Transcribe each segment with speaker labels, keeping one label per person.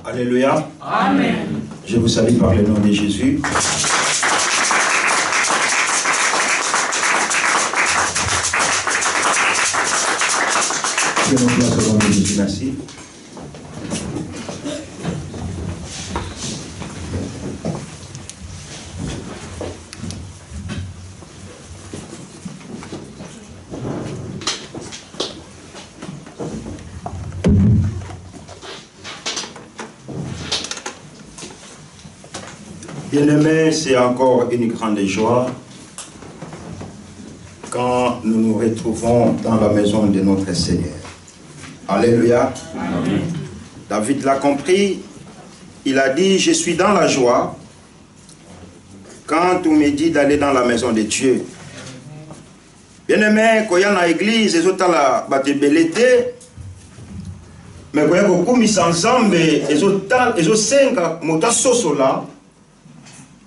Speaker 1: Alléluia.
Speaker 2: Amen.
Speaker 1: Je vous salue par le nom de Jésus. Prenons place au nom de Jésus, merci. Bien-aimés, c'est encore une grande joie quand nous nous retrouvons dans la maison de notre Seigneur. Alléluia. Amen. David l'a compris, il a dit, je suis dans la joie quand on me dit d'aller dans la maison de Dieu. Bien-aimés, quand il y a dans l'église, ils ont la bâtibelité, mais quand il y a beaucoup mis ensemble, ils ont 5 motas sosola.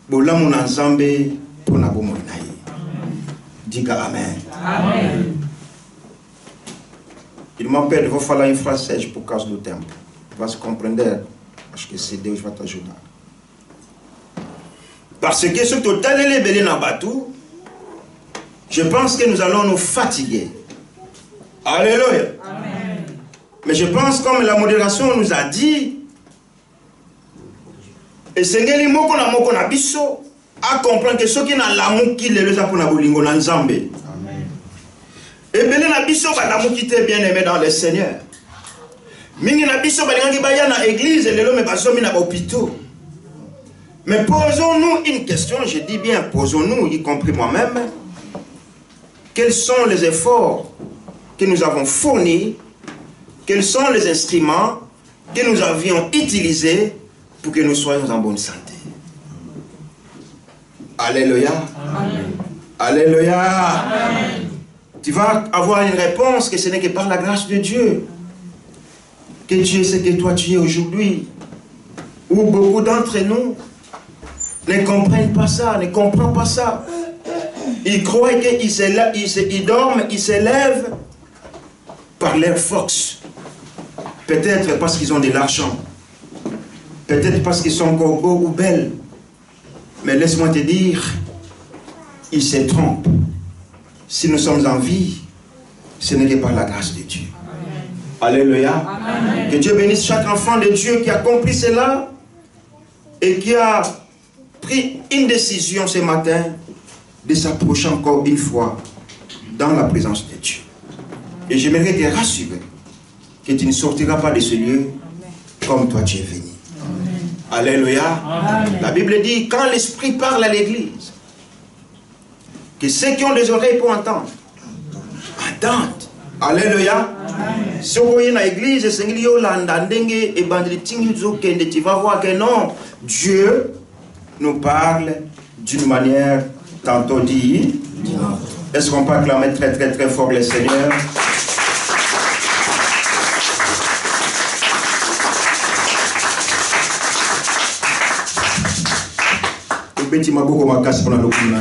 Speaker 1: Bolamu na nzambe pona bomo na ye. Diga amen. Amen. Il m'appelle, il va falloir une phrase sèche pour cause du tempo. Tu vas se comprendre parce que c'est Dieu qui va t'ajouter. Parce que ce total est belé na batou, je pense que nous allons nous fatiguer. Alléluia. Amen. Mais je pense comme la modération nous a dit, et Seigneur, moko na biso a comprendre que ceux qui na l'amour qui les a pour na bolingo na nzambe. Amen. Et belé na biso ba l'amour qui te bien aimé dans le Seigneur. Mingi na biso ba lingi ba ya na église et lelo me basomi na hôpital. Mais posons-nous une question, je dis bien posons-nous, y compris moi-même. Quels sont les efforts que nous avons fournis? Quels sont les instruments que nous avions utilisés pour que nous soyons en bonne santé? Alléluia. Amen. Alléluia. Amen. Tu vas avoir une réponse que ce n'est que par la grâce de Dieu que Dieu sait que toi tu es aujourd'hui. Où beaucoup d'entre nous ne comprennent pas ça, ne comprennent pas ça. Ils croient qu'ils dorment, ils se lèvent par leur force. Peut-être parce qu'ils ont de l'argent. Peut-être parce qu'ils sont encore beaux ou belles. Mais laisse-moi te dire, ils se trompent. Si nous sommes en vie, ce n'est que par la grâce de Dieu. Amen. Alléluia. Amen. Que Dieu bénisse chaque enfant de Dieu qui a compris cela et qui a pris une décision ce matin de s'approcher encore une fois dans la présence de Dieu. Et j'aimerais te rassurer que tu ne sortiras pas de ce lieu comme toi tu es venu. Alléluia. Amen. La Bible dit, quand l'Esprit parle à l'Église, que ceux qui ont des oreilles pour entendre, entendent. Alléluia. Si vous voyez dans l'Église, tu vas voir que non, Dieu nous parle d'une manière tantôt dit. Est-ce qu'on peut acclamer très très très fort le Seigneur? Petit maboko makasi pour la locuna.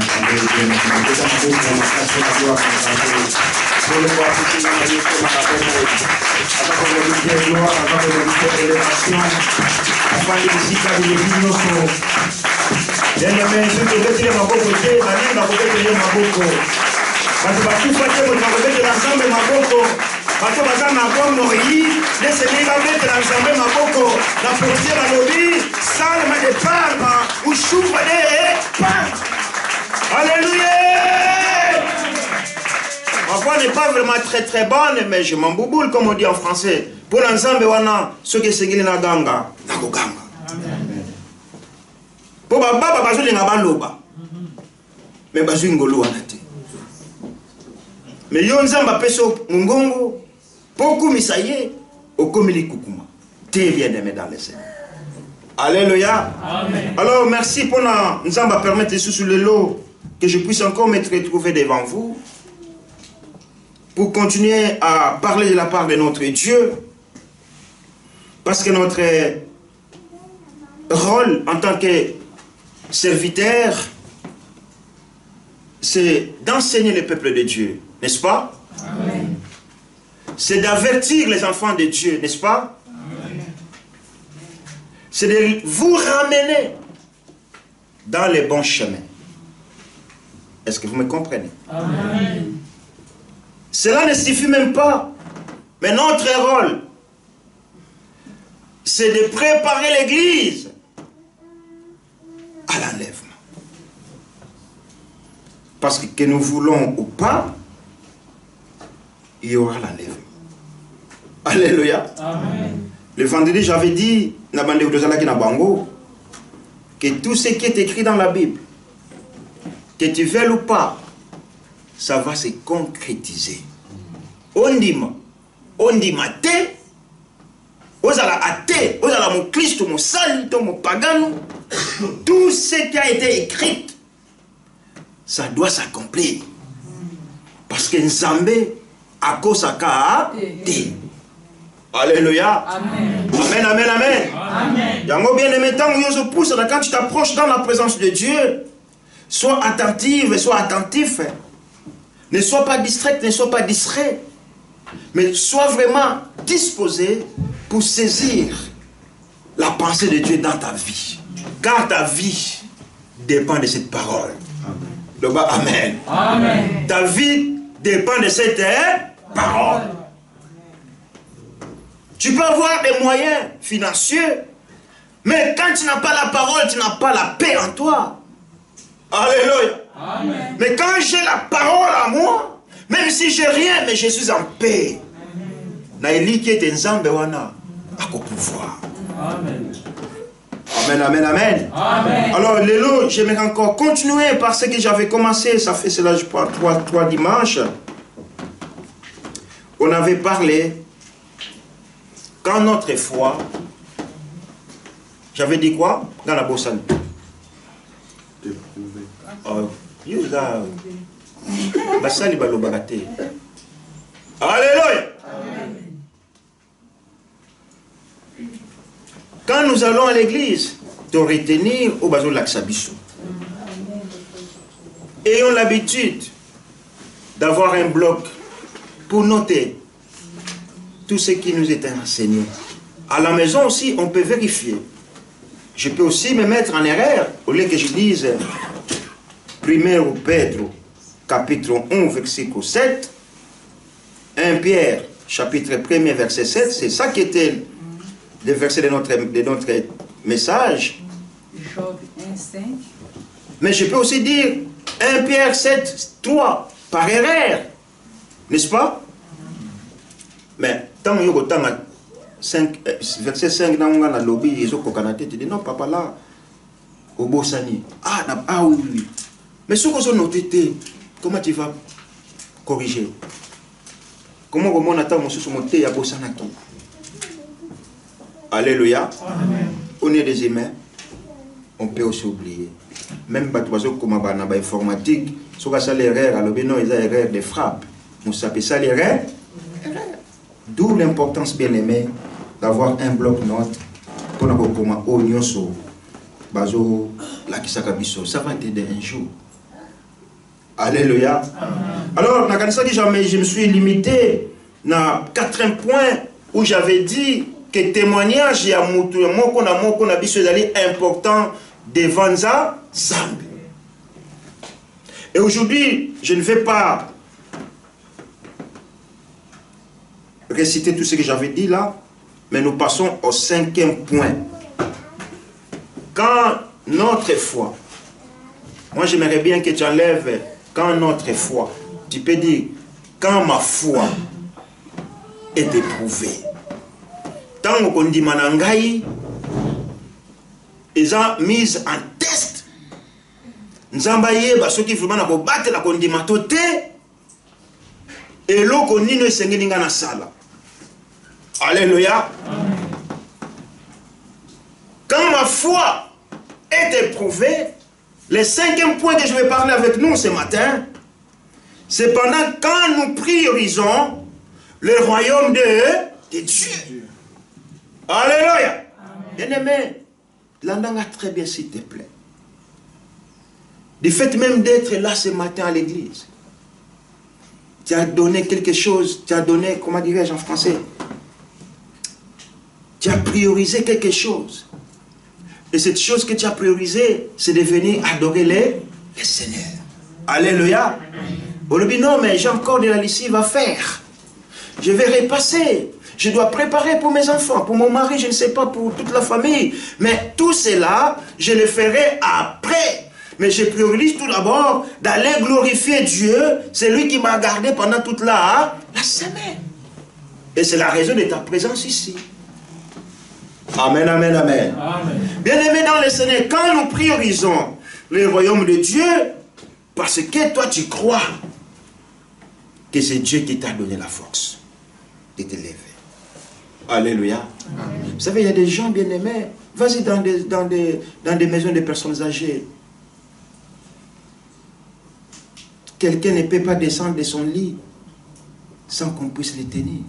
Speaker 1: Bato baza na bongo yi laissez-les mettre ensemble maboko na portière à lobby salma de palma ou chouva de palma. Alléluia. Ma voix n'est pas vraiment très très bonne, mais je m'embouboule comme on dit en français. Pour l'ensemble wana ceux qui singili na ganga na ganga. Pour baba bazo linga baloba. Mais bazo ngolo wana te. Mais yo nzamba peso mungongo beaucoup misaye au komili kukuma. T'es bien aimé dans le Seigneur. Alléluia. Amen. Alors merci pour nzamba permettre sous le lot que je puisse encore me retrouver devant vous pour continuer à parler de la part de notre Dieu, parce que notre rôle en tant que serviteur, c'est d'enseigner le peuple de Dieu, n'est-ce pas? C'est d'avertir les enfants de Dieu, n'est-ce pas? Amen. c'est de vous ramener dans les bons chemins. Est-ce que vous me comprenez?
Speaker 2: Amen.
Speaker 1: Cela ne suffit même pas. Mais notre rôle, c'est de préparer l'Église à l'enlèvement. Parce que nous voulons ou pas, il y aura l'enlèvement. Alléluia.
Speaker 2: Amen.
Speaker 1: Le vendredi, j'avais dit, que tout ce qui est écrit dans la Bible, que tu veuilles ou pas, ça va se concrétiser. On dit te, ozala athée, ozala mon Christ, mon sale, mon pagan, tout ce qui a été écrit, ça doit s'accomplir. Parce que Nzambe a kosaka te. Alléluia. Amen. Amen, amen, amen. Amen. Yango bien aimé, quand tu t'approches dans la présence de Dieu, sois attentive et sois attentif. Ne sois pas distrait, ne sois pas distrait. Mais sois vraiment disposé pour saisir la pensée de Dieu dans ta vie. Car ta vie dépend de cette parole. Le bas, amen. Amen. Ta vie dépend de cette parole. Tu peux avoir des moyens financiers, mais quand tu n'as pas la parole, tu n'as pas la paix en toi. Alléluia. Amen. Mais quand j'ai la parole à moi, même si j'ai rien, mais je suis en paix. Naïli qui est Nzambe wana a pouvoir. Amen. Amen, amen, amen. Amen. Alors, Lélo, j'aimerais encore continuer par ce que j'avais commencé. Ça fait cela, je crois, trois dimanches. On avait parlé quand notre foi, j'avais dit quoi? Dans la bossane. Alléluia. Quand nous allons à l'église, de retenir au bateau de l'Axabiso. Ayons l'habitude d'avoir un bloc pour noter tout ce qui nous est enseigné. À la maison aussi, on peut vérifier. Je peux aussi me mettre en erreur, au lieu que je dise 1 Pedro, chapitre 1, verset 7, 1 Pierre, chapitre 1, verset 7, c'est ça qui était le verset de notre message.
Speaker 3: Job 1, 5.
Speaker 1: Mais je peux aussi dire 1 Pierre 7, 3, par erreur. N'est-ce pas? Mais tant que vous avez 5, verset 5 dans le lobby, ils ont dit non, papa là, au Bossani. Ah oui, oui. Mais ce que vous avez noté, comment tu vas corriger? Comment on attend mon sous-monté à Bossanaki? Alléluia. Amen. On est des humains, on peut aussi oublier. Même comme dans l'informatique, si on a l'erreur, alors non, il y a l'erreur de frappe. On s'appelle ça l'erreur. D'où l'importance, bien aimé, d'avoir un bloc-notes pour nous comment oignon so bazo la kisakabiso. Ça va t'aider un jour. Alléluia. Alors, je me suis limité à 4 points où j'avais dit que témoignage est important devant Zambi. Et aujourd'hui, je ne vais pas réciter tout ce que j'avais dit là, mais nous passons au 5e point. Quand notre foi, moi j'aimerais bien que tu enlèves quand notre foi, tu peux dire quand ma foi est éprouvée. Tant qu'on dit manangai, ils ont mis en test. Nous avons ceux qui vraiment battre la condimatoté et l'eau qu'on dit nous s'engage dans la salle. Alléluia. Quand ma foi est éprouvée, le 5e point que je vais parler avec nous ce matin, c'est pendant quand nous priorisons le royaume de Dieu. Alléluia. Bien-aimé, l'endanga très bien s'il te plaît. Du fait même d'être là ce matin à l'église, tu as donné quelque chose, tu as donné, comment dirais-je en français, tu as priorisé quelque chose. Et cette chose que tu as priorisée, c'est de venir adorer les Seigneurs. Alléluia. On lui dit, non, mais j'ai encore de la lessive à faire. Je vais repasser. Je dois préparer pour mes enfants, pour mon mari, je ne sais pas, pour toute la famille. Mais tout cela, je le ferai après. Mais je priorise tout d'abord d'aller glorifier Dieu. C'est lui qui m'a gardé pendant toute la semaine. Et c'est la raison de ta présence ici. Amen, amen, amen. Bien-aimés dans le Seigneur, quand nous priorisons le royaume de Dieu, parce que toi tu crois que c'est Dieu qui t'a donné la force de te lever. Alléluia. Amen. Vous savez, il y a des gens bien-aimés, vas-y dans des maisons de personnes âgées. Quelqu'un ne peut pas descendre de son lit sans qu'on puisse le tenir.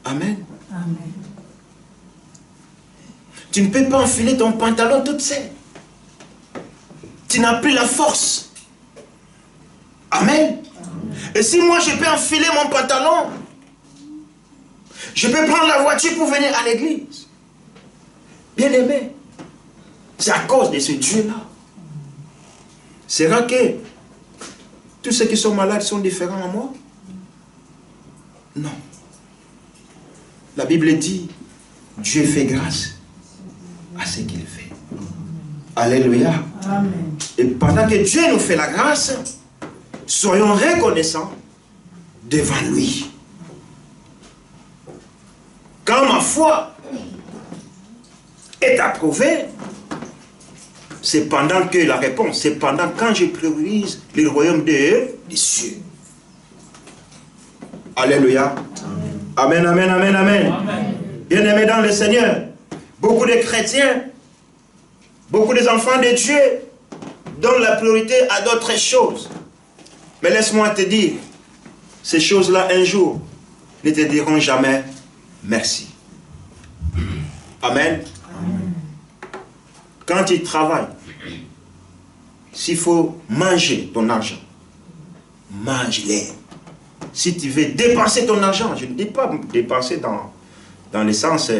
Speaker 1: Amen. Amen. Tu ne peux pas enfiler ton pantalon toute seule. Tu n'as plus la force. Amen. Et si moi je peux enfiler mon pantalon, je peux prendre la voiture pour venir à l'église. Bien aimé, c'est à cause de ce Dieu-là. C'est vrai que tous ceux qui sont malades sont différents à moi? Non. La Bible dit, Dieu fait grâce à ce qu'il fait. Alléluia. Amen. Et pendant que Dieu nous fait la grâce, soyons reconnaissants devant lui. Quand ma foi est approuvée, c'est pendant que la réponse, c'est pendant quand je priorise le royaume des cieux. Alléluia. Amen, amen, amen, amen. Bien-aimés dans le Seigneur, beaucoup de chrétiens, beaucoup des enfants de Dieu donnent la priorité à d'autres choses. Mais laisse-moi te dire, ces choses-là, un jour, ne te diront jamais merci. Amen. Amen. Quand tu travailles, s'il faut manger ton argent, mange-le. Si tu veux dépenser ton argent, je ne dis pas dépenser dans le sens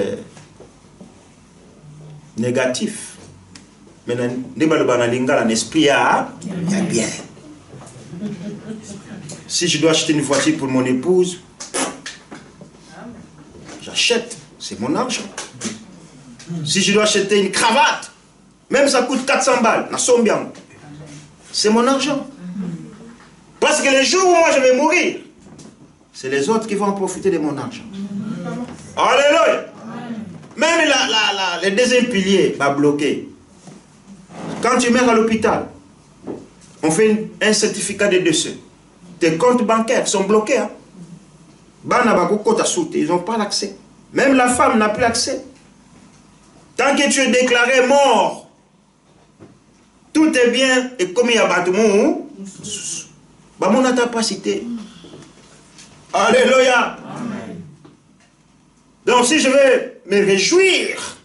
Speaker 1: négatif. Mais dans l'esprit, il y a bien. Si je dois acheter une voiture pour mon épouse, j'achète, c'est mon argent. Si je dois acheter une cravate, même ça coûte 400 balles, c'est mon argent. Parce que le jour où moi je vais mourir, c'est les autres qui vont profiter de mon argent. Alléluia. Même le deuxième pilier va bloquer. Quand tu meurs à l'hôpital, on fait un certificat de décès. Tes comptes bancaires sont bloqués. Hein? Ils n'ont pas l'accès. Même la femme n'a plus accès. Tant que tu es déclaré mort, tout est bien et comme il y a bâtiment, on n'a pas cité. Alléluia. Amen. Donc si je veux me réjouir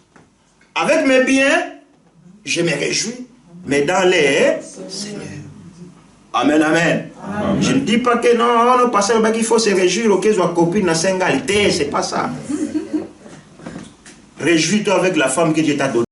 Speaker 1: avec mes biens, je me réjouis, mais dans les Seigneur. Amen, amen. Amen. Je ne dis pas que non, parce qu'il faut se réjouir au cas où la copine n'a pas c'est pas ça. Réjouis-toi avec la femme que Dieu t'a donnée.